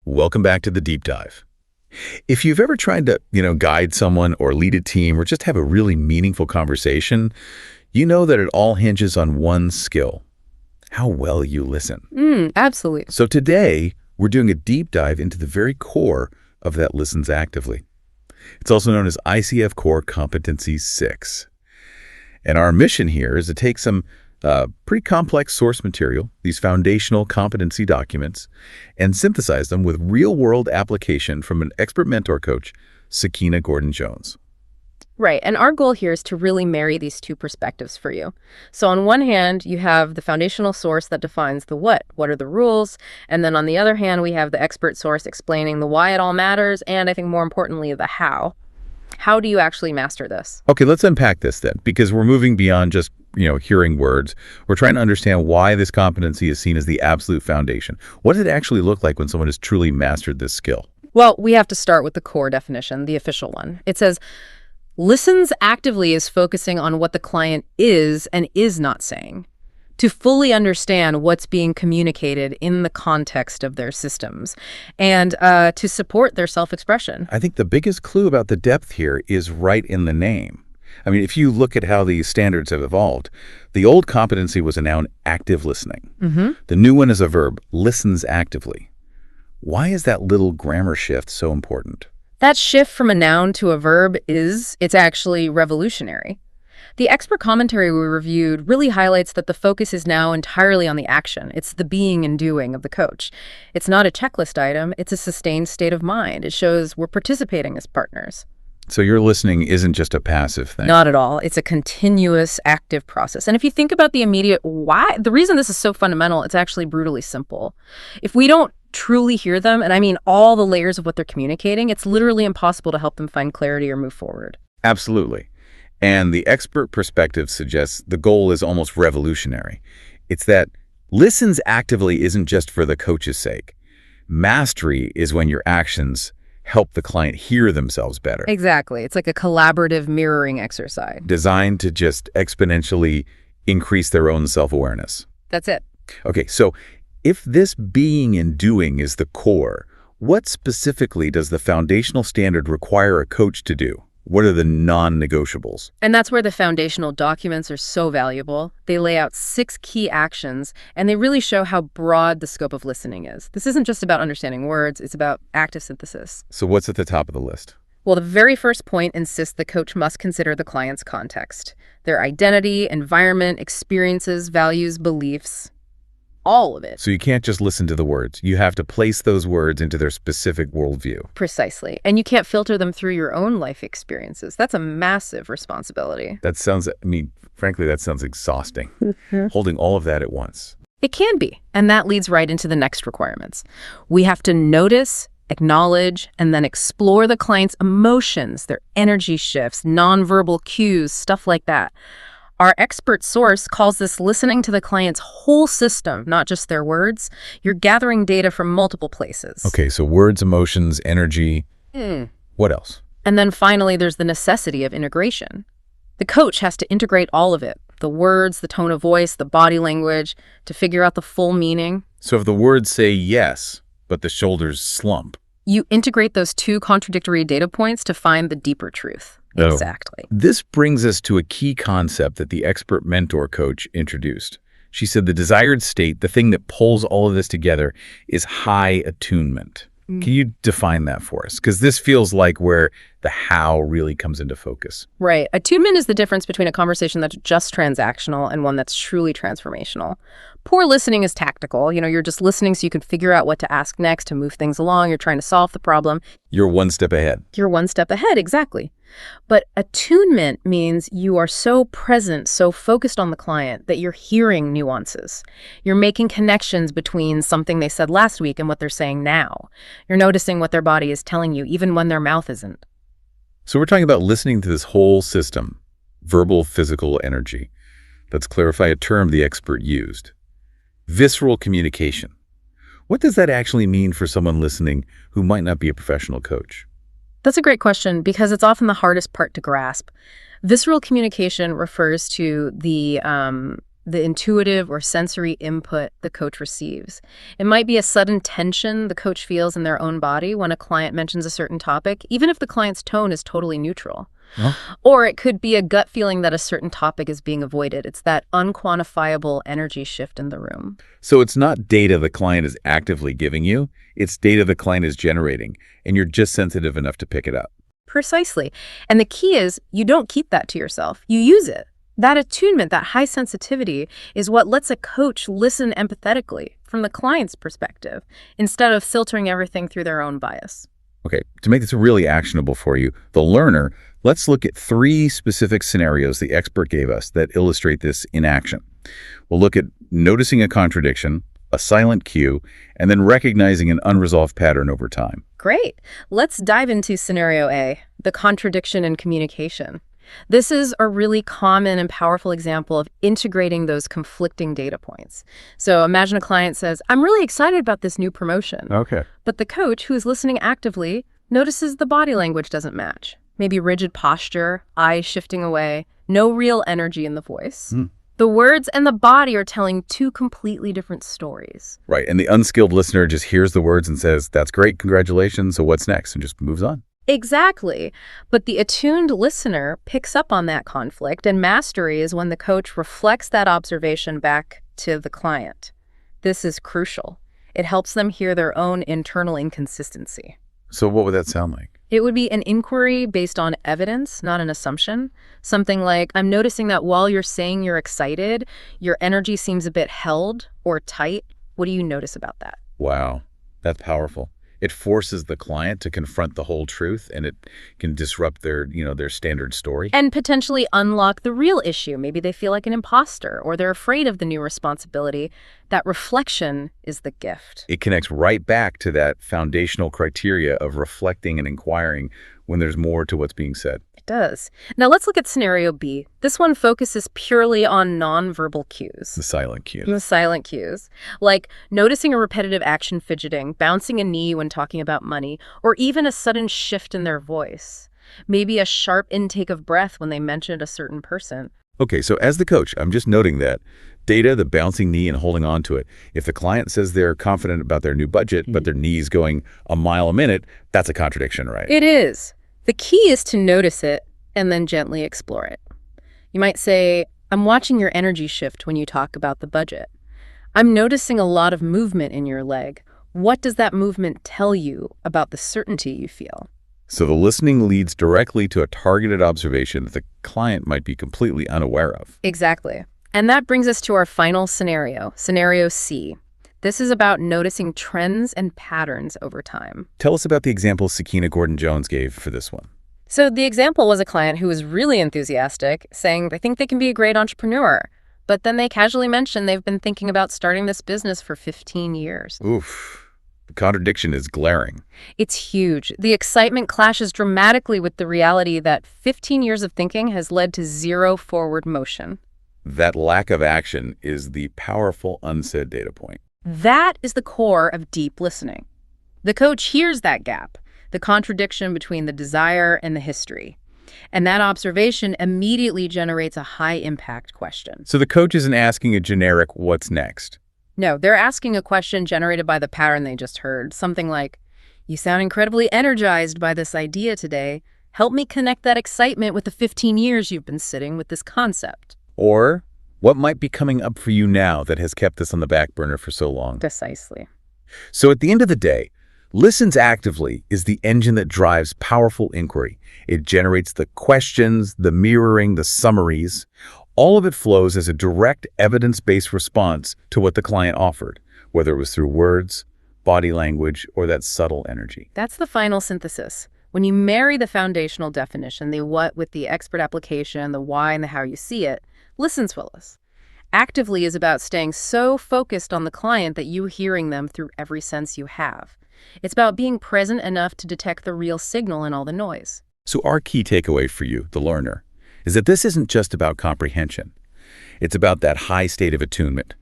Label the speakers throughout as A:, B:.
A: Welcome back to the deep dive. If you've ever tried to, guide someone or lead a team or just have a really meaningful conversation, you know that it all hinges on one skill: how well you listen.
B: Absolutely.
A: So today, we're doing a deep dive into the very core of that listens actively. It's also known as ICF Core Competency 6. And our mission here is to take some pretty complex source material, these foundational competency documents, and synthesize them with real-world application from an expert mentor coach, Sakina Gordon-Jones.
B: Right. And our goal here is to really marry these two perspectives for you. So on one hand, you have the foundational source that defines the what are the rules, and then on the other hand, we have the expert source explaining the why it all matters, and I think more importantly, the how. How do you actually master this?
A: Okay, let's unpack this then, because we're moving beyond just, hearing words. We're trying to understand why this competency is seen as the absolute foundation. What does it actually look like when someone has truly mastered this skill?
B: Well, we have to start with the core definition, the official one. It says, listens actively is focusing on what the client is and is not saying, to fully understand what's being communicated in the context of their systems, and to support their self-expression.
A: I think the biggest clue about the depth here is right in the name. I mean, if you look at how these standards have evolved, the old competency was a noun, active listening. The new one is a verb, listens actively. Why is that little grammar shift so important?
B: That shift from a noun to a verb it's actually revolutionary. The expert commentary we reviewed really highlights that the focus is now entirely on the action. It's the being and doing of the coach. It's not a checklist item. It's a sustained state of mind. It shows we're participating as partners.
A: So your listening isn't just a passive thing.
B: Not at all. It's a continuous, active process. And if you think about the immediate why, the reason this is so fundamental, it's actually brutally simple. If we don't truly hear them, and I mean all the layers of what they're communicating, it's literally impossible to help them find clarity or move forward.
A: Absolutely. And the expert perspective suggests the goal is almost revolutionary. It's that listens actively isn't just for the coach's sake. Mastery is when your actions help the client hear themselves better.
B: Exactly. It's like a collaborative mirroring exercise.
A: Designed to just exponentially increase their own self-awareness.
B: That's it.
A: Okay, so if this being and doing is the core, what specifically does the foundational standard require a coach to do? What are the non-negotiables?
B: And that's where the foundational documents are so valuable. They lay out 6 key actions, and they really show how broad the scope of listening is. This isn't just about understanding words, it's about active synthesis.
A: So what's at the top of the list?
B: Well, the very first point insists the coach must consider the client's context, their identity, environment, experiences, values, beliefs. All of it.
A: So you can't just listen to the words. You have to place those words into their specific worldview.
B: Precisely. And you can't filter them through your own life experiences. That's a massive responsibility.
A: Frankly, that sounds exhausting. Holding all of that at once.
B: It can be. And that leads right into the next requirements. We have to notice, acknowledge, and then explore the client's emotions, their energy shifts, nonverbal cues, stuff like that. Our expert source calls this listening to the client's whole system, not just their words. You're gathering data from multiple places.
A: Okay, so words, emotions, energy. What else?
B: And then finally, there's the necessity of integration. The coach has to integrate all of it, the words, the tone of voice, the body language, to figure out the full meaning.
A: So if the words say yes, but the shoulders slump.
B: You integrate those 2 contradictory data points to find the deeper truth.
A: Oh.
B: Exactly.
A: This brings us to a key concept that the expert mentor coach introduced. She said the desired state, the thing that pulls all of this together, is high attunement. Can you define that for us? Because this feels like where the how really comes into focus.
B: Right. Attunement is the difference between a conversation that's just transactional and one that's truly transformational. Poor listening is tactical. You're just listening so you can figure out what to ask next to move things along. You're trying to solve the problem.
A: You're one step ahead.
B: You're one step ahead, exactly. But attunement means you are so present, so focused on the client that you're hearing nuances. You're making connections between something they said last week and what they're saying now. You're noticing what their body is telling you, even when their mouth isn't.
A: So we're talking about listening to this whole system, verbal, physical, energy. Let's clarify a term the expert used. Visceral communication. What does that actually mean for someone listening who might not be a professional coach?
B: That's a great question because it's often the hardest part to grasp. Visceral communication refers to the the intuitive or sensory input the coach receives. It might be a sudden tension the coach feels in their own body when a client mentions a certain topic, even if the client's tone is totally neutral.
A: Well,
B: Or it could be a gut feeling that a certain topic is being avoided. It's that unquantifiable energy shift in the room.
A: so it's not data the client is actively giving you, it's data the client is generating, and you're just sensitive enough to pick it up.
B: Precisely. And the key is you don't keep that to yourself. You use it. That attunement, that high sensitivity is what lets a coach listen empathetically from the client's perspective instead of filtering everything through their own bias.
A: Okay, to make this really actionable for you, the learner, let's look at 3 specific scenarios the expert gave us that illustrate this in action. We'll look at noticing a contradiction, a silent cue, and then recognizing an unresolved pattern over time.
B: Great. Let's dive into scenario A, the contradiction in communication. This is a really common and powerful example of integrating those conflicting data points. So imagine a client says, "I'm really excited about this new promotion."
A: Okay.
B: But the coach, who is listening actively, notices the body language doesn't match. Maybe rigid posture, eyes shifting away, no real energy in the voice. The words and the body are telling 2 completely different stories.
A: Right, and the unskilled listener just hears the words and says, "That's great, congratulations, so what's next?" and just moves on.
B: Exactly. But the attuned listener picks up on that conflict, and mastery is when the coach reflects that observation back to the client. This is crucial. It helps them hear their own internal inconsistency.
A: So what would that sound like?
B: It would be an inquiry based on evidence, not an assumption. Something like, "I'm noticing that while you're saying you're excited, your energy seems a bit held or tight. What do you notice about that?"
A: Wow, that's powerful. It forces the client to confront the whole truth, and it can disrupt their standard story.
B: And potentially unlock the real issue. Maybe they feel like an imposter or they're afraid of the new responsibility. That reflection is the gift.
A: It connects right back to that foundational criteria of reflecting and inquiring when there's more to what's being said.
B: It does. Now let's look at scenario B. This one focuses purely on nonverbal cues.
A: The silent cue.
B: The silent cues, like noticing a repetitive action fidgeting, bouncing a knee when talking about money, or even a sudden shift in their voice. Maybe a sharp intake of breath when they mentioned a certain person.
A: Okay, so as the coach, I'm just noting that data, the bouncing knee and holding on to it. If the client says they're confident about their new budget, but their knee's going a mile a minute, that's a contradiction, right?
B: It is. The key is to notice it and then gently explore it. You might say, "I'm watching your energy shift when you talk about the budget. I'm noticing a lot of movement in your leg. What does that movement tell you about the certainty you feel?"
A: So the listening leads directly to a targeted observation that the client might be completely unaware of.
B: Exactly. And that brings us to our final scenario, scenario C. This is about noticing trends and patterns over time.
A: Tell us about the example Sakina Gordon-Jones gave for this one.
B: So the example was a client who was really enthusiastic, saying they think they can be a great entrepreneur. But then they casually mentioned they've been thinking about starting this business for 15 years.
A: Oof. The contradiction is glaring.
B: It's huge. The excitement clashes dramatically with the reality that 15 years of thinking has led to 0 forward motion.
A: That lack of action is the powerful unsaid data point.
B: That is the core of deep listening. The coach hears that gap, the contradiction between the desire and the history. And that observation immediately generates a high-impact question.
A: So the coach isn't asking a generic, "What's next?"
B: No, they're asking a question generated by the pattern they just heard. Something like, "You sound incredibly energized by this idea today. Help me connect that excitement with the 15 years you've been sitting with this concept."
A: Or, "What might be coming up for you now that has kept this on the back burner for so long?"
B: Precisely.
A: So at the end of the day, listens actively is the engine that drives powerful inquiry. It generates the questions, the mirroring, the summaries. All of it flows as a direct evidence-based response to what the client offered, whether it was through words, body language, or that subtle energy.
B: That's the final synthesis. When you marry the foundational definition, the what with the expert application, the why and the how you see it, listens Willis. Actively is about staying so focused on the client that you're hearing them through every sense you have. It's about being present enough to detect the real signal in all the noise.
A: So our key takeaway for you, the learner, is that this isn't just about comprehension. It's about that high state of attunement.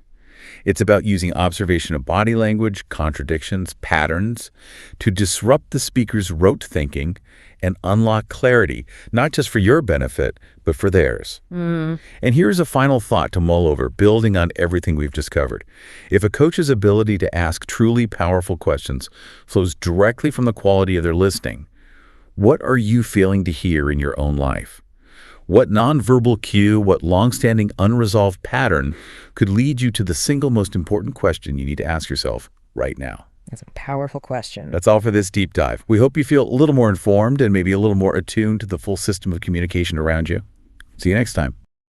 A: It's about using observation of body language, contradictions, patterns to disrupt the speaker's rote thinking and unlock clarity, not just for your benefit, but for theirs. And here's a final thought to mull over, building on everything we've discovered. If a coach's ability to ask truly powerful questions flows directly from the quality of their listening, what are you failing to hear in your own life? What nonverbal cue, what long-standing unresolved pattern could lead you to the single most important question you need to ask yourself right now?
C: That's a powerful question.
A: That's all for this deep dive. We hope you feel a little more informed and maybe a little more attuned to the full system of communication around you. See you next time.